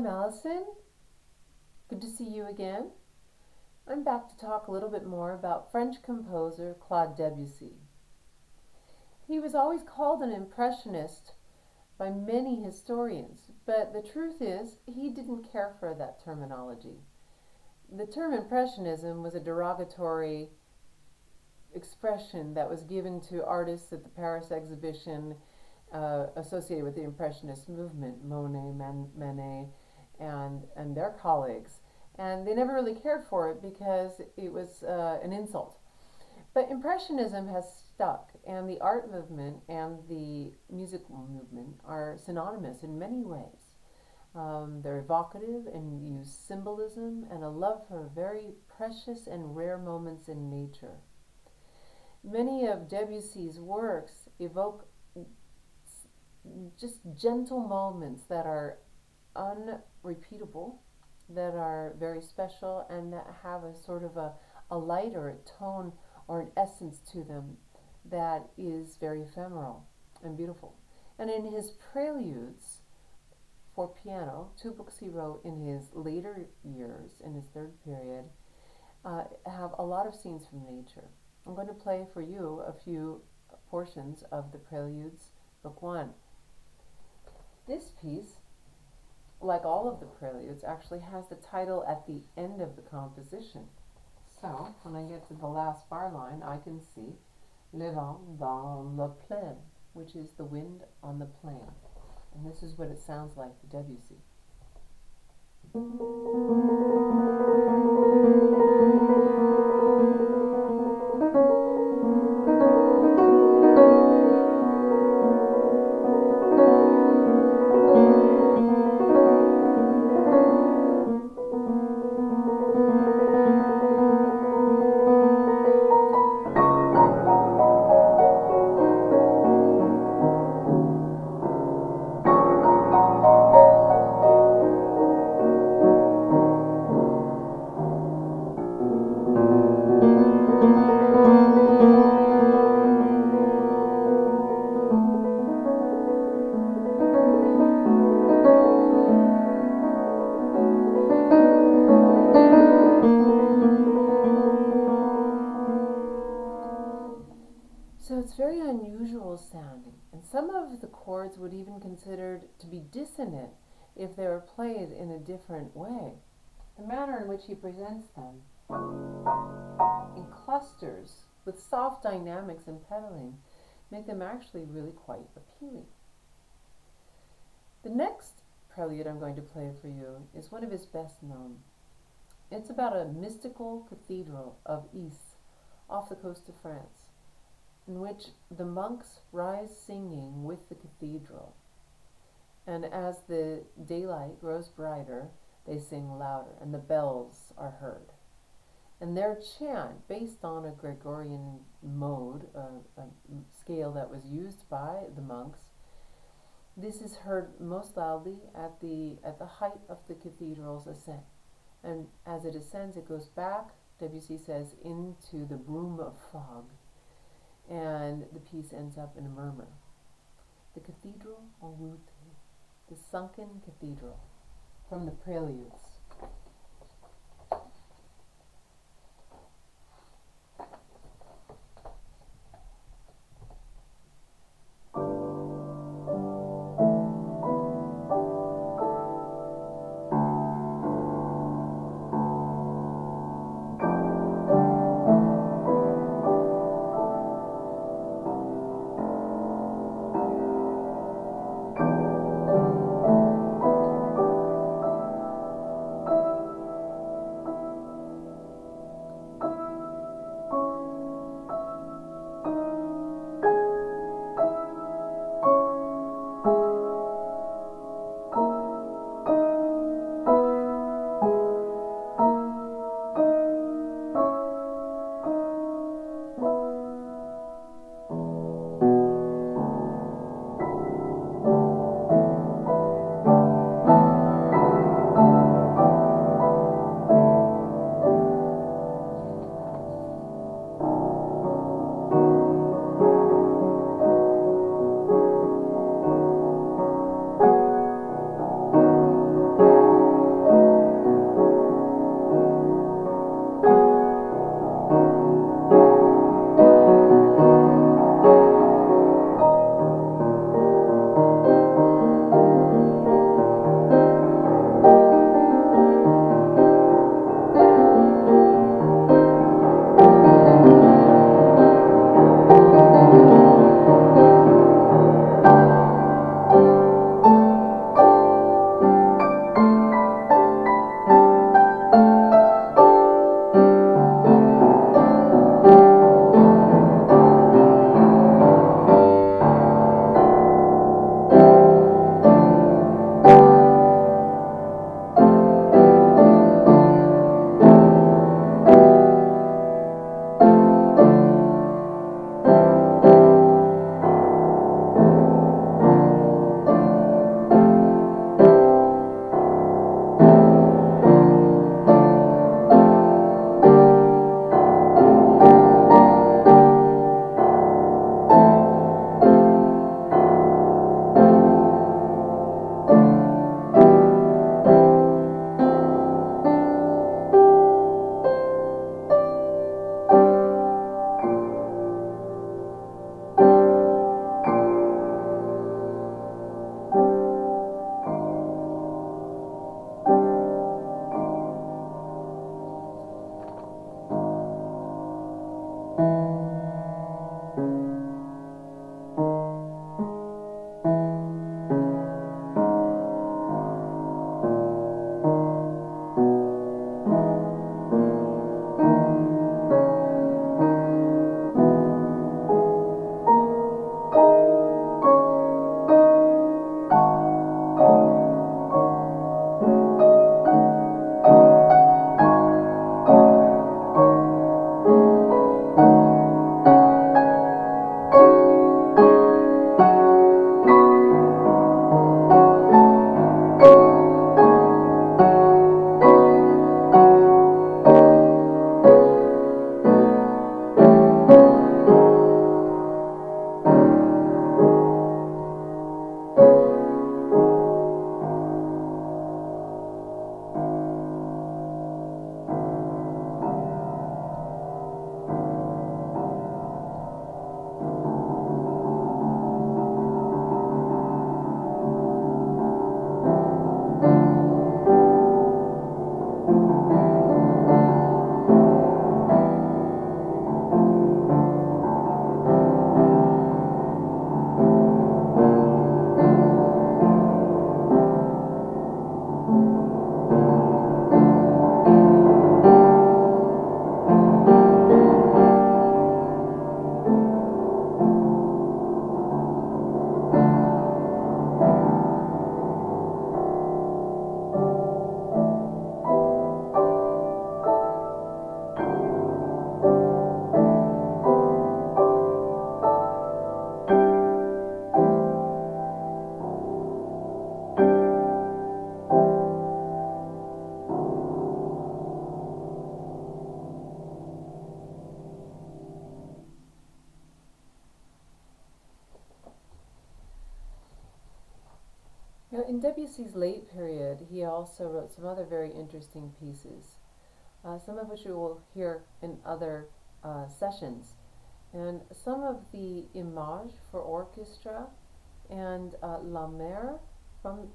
I'm Allison. Good to see you again. I'm back to talk a little bit more about French composer Claude Debussy. He was always called an impressionist by many historians, but the truth is he didn't care for that terminology. The term impressionism was a derogatory expression that was given to artists at the Paris exhibition associated with the Impressionist movement, Monet, Manet, and their colleagues. And they never really cared for it because it was an insult. But Impressionism has stuck, and the art movement and the musical movement are synonymous in many ways. They're evocative and use symbolism and a love for very precious and rare moments in nature. Many of Debussy's works evoke just gentle moments that are unrepeatable, that are very special, and that have a sort of a light or a tone or an essence to them that is very ephemeral and beautiful. And in his Preludes for piano, two books he wrote in his later years, in his third period, have a lot of scenes from nature. I'm going to play for you a few portions of the Preludes, Book 1. This piece, like all of the Preludes, actually has the title at the end of the composition. So, when I get to the last bar line, I can see Le vent dans le plain, which is the wind on the plain. And this is what it sounds like to Debussy. So it's very unusual sounding, and some of the chords would even considered to be dissonant if they were played in a different way. The manner in which he presents them in clusters with soft dynamics and pedaling make them actually really quite appealing. The next prelude I'm going to play for you is one of his best known. It's about a mystical cathedral of Ys off the coast of France, in which the monks rise singing with the cathedral. And as the daylight grows brighter, they sing louder, and the bells are heard. And their chant, based on a Gregorian mode, a scale that was used by the monks, this is heard most loudly at the height of the cathedral's ascent. And as it ascends, it goes back, Debussy says, into the brume of fog. And the piece ends up in a murmur. The cathedral en route, the sunken cathedral, from the Preludes. Debussy's late period, he also wrote some other very interesting pieces, some of which you will hear in other sessions. And some of the Images for orchestra and La Mer from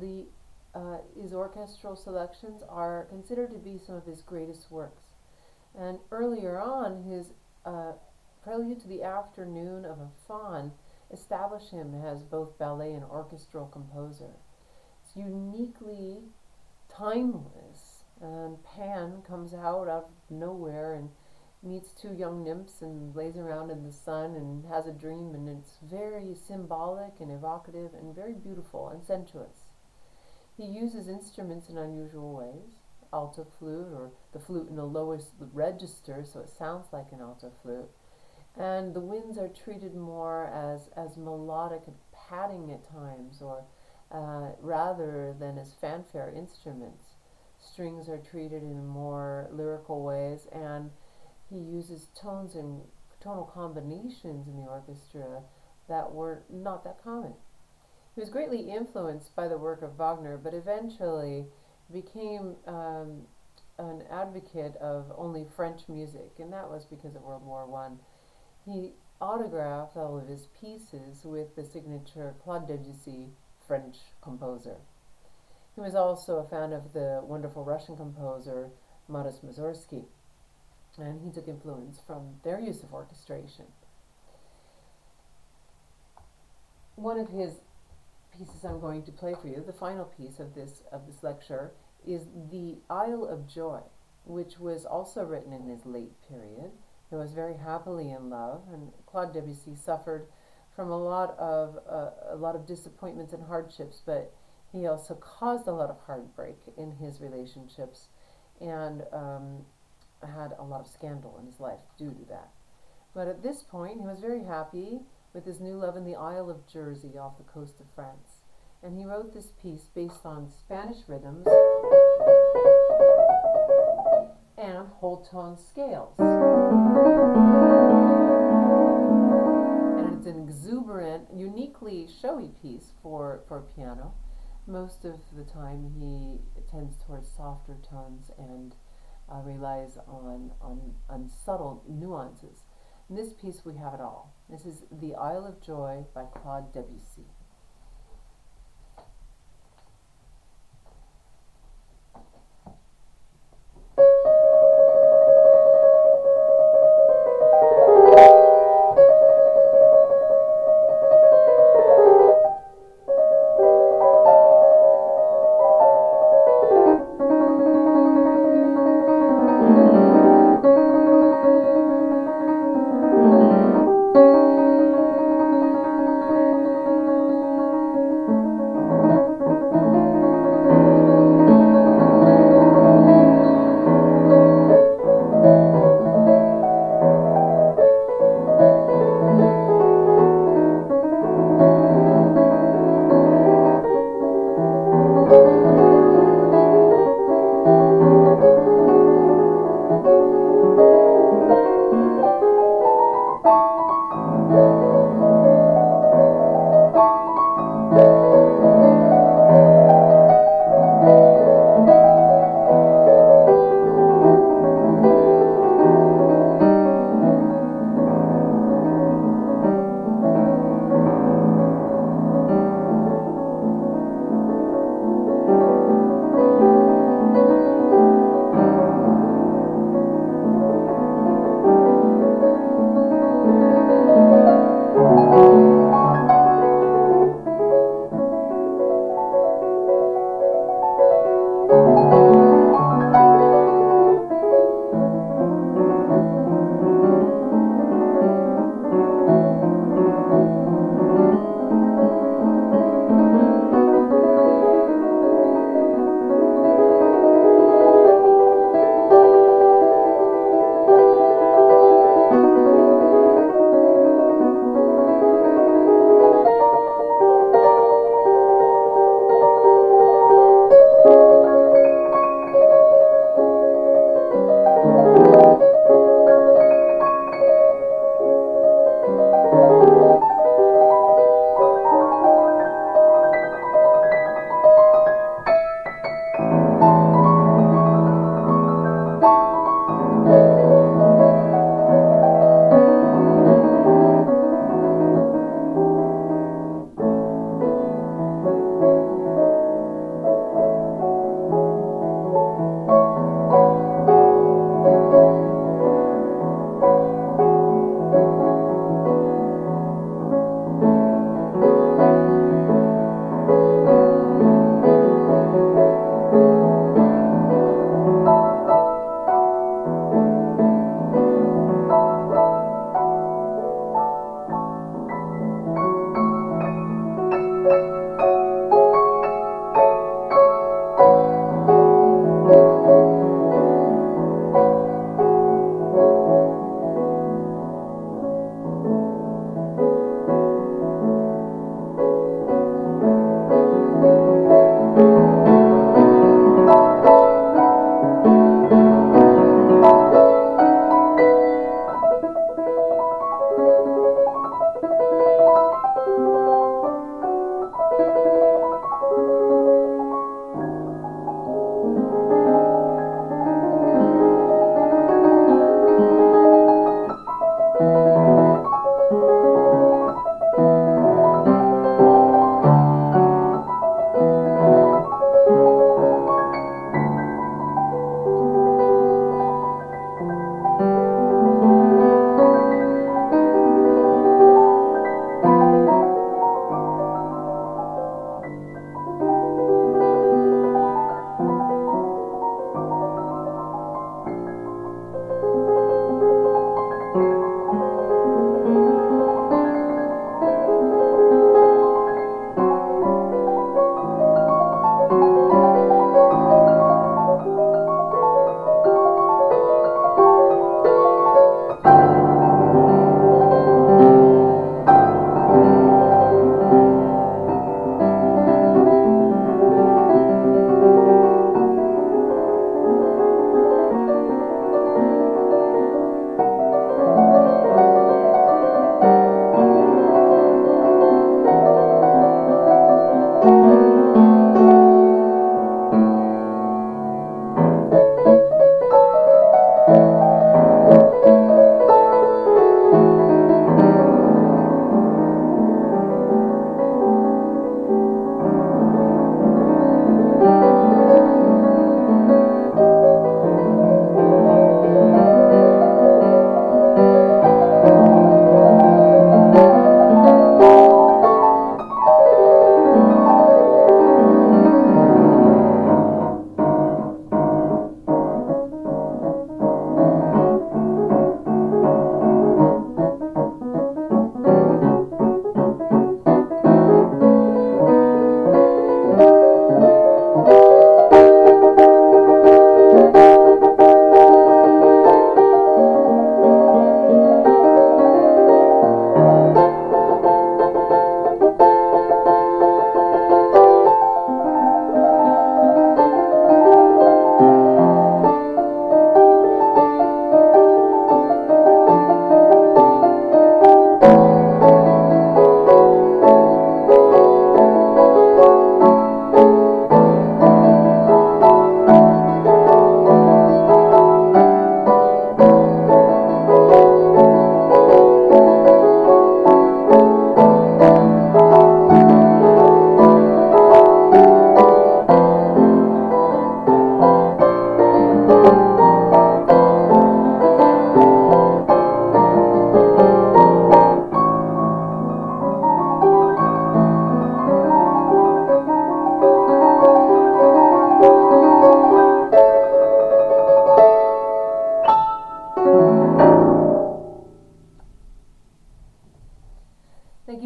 his orchestral selections are considered to be some of his greatest works. And earlier on, his Prelude to the Afternoon of a Faun established him as both ballet and orchestral composer. It's uniquely timeless, and Pan comes out of nowhere and meets two young nymphs and lays around in the sun and has a dream, and it's very symbolic and evocative and very beautiful and sensuous. He uses instruments in unusual ways, alto flute, or the flute in the lowest register, so it sounds like an alto flute. And the winds are treated more as melodic and padding at times, or rather than as fanfare instruments. Strings are treated in more lyrical ways, and he uses tones and tonal combinations in the orchestra that were not that common. He was greatly influenced by the work of Wagner, but eventually became an advocate of only French music, and that was because of World War I. He autographed all of his pieces with the signature Claude Debussy, French composer. He was also a fan of the wonderful Russian composer Modest Mussorgsky, and he took influence from their use of orchestration. One of his pieces I'm going to play for you, the final piece of this lecture, is the Isle of Joy, which was also written in his late period. He was very happily in love, and Claude Debussy suffered from a lot of disappointments and hardships, but he also caused a lot of heartbreak in his relationships, and had a lot of scandal in his life due to that. But at this point, he was very happy with his new love in the Isle of Jersey off the coast of France. And he wrote this piece based on Spanish rhythms and whole tone scales. And it's an exuberant, uniquely showy piece for piano. Most of the time he tends towards softer tones and relies on subtle nuances. In this piece we have it all. This is The Isle of Joy by Claude Debussy.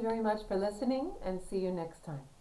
very much for listening, and see you next time.